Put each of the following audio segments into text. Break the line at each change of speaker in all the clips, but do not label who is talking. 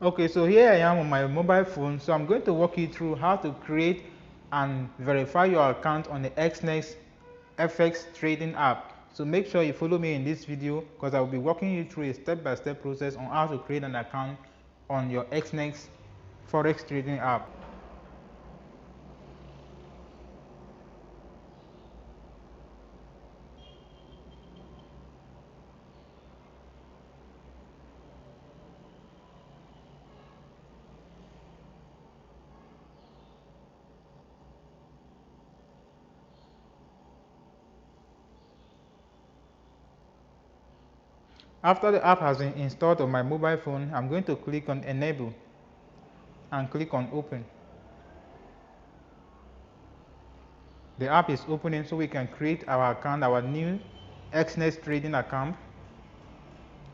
Okay, so here I am on my mobile phone. So I'm going to walk you through how to create and verify your account on the Exness FX trading app. So make sure you follow me in this video because I will be walking you through a step-by-step process on how to create an account on your Exness Forex trading app. After the app has been installed on my mobile phone, I'm going to click on Enable and click on Open. The app is opening so we can create our account, our new Exness trading account.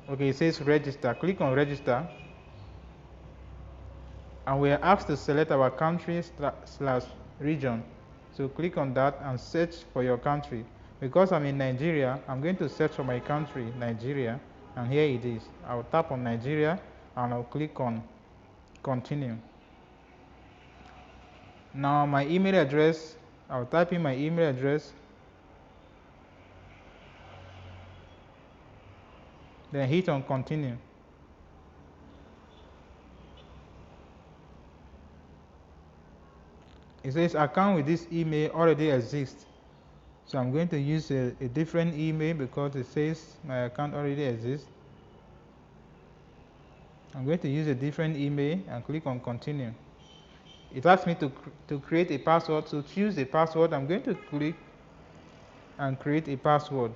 Okay, it says register. Click on register. And we are asked to select our country / region. So click on that and search for your country. Because I'm in Nigeria, I'm going to search for my country, Nigeria, and here it is. I'll tap on Nigeria and I'll click on continue. Now my email address, I'll type in my email address, then hit on continue. It says account with this email already exists. So I'm going to use a different email because it says my account already exists. I'm going to use a different email and click on continue. It asks me to create a password. So choose a password. I'm going to click and create a password.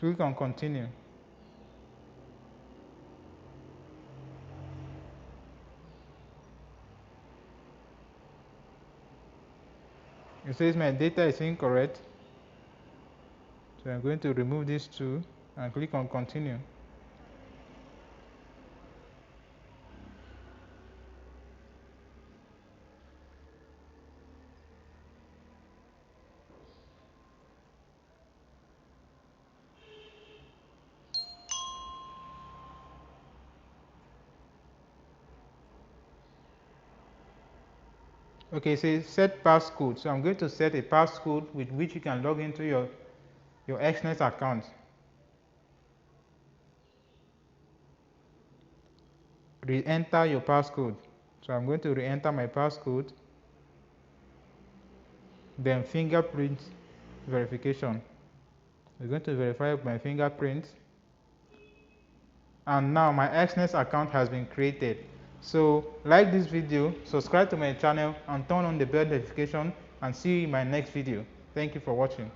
Click on continue. It says my data is incorrect. So I'm going to remove these two and click on continue. Okay, it says set passcode. So I'm going to set a passcode with which you can log into your Exness account. Re-enter your passcode. So I'm going to re-enter my passcode. Then fingerprint verification. We're going to verify my fingerprint. And now my Exness account has been created. So like this video, subscribe to my channel and turn on the bell notification, and see you in my next video. Thank you for watching.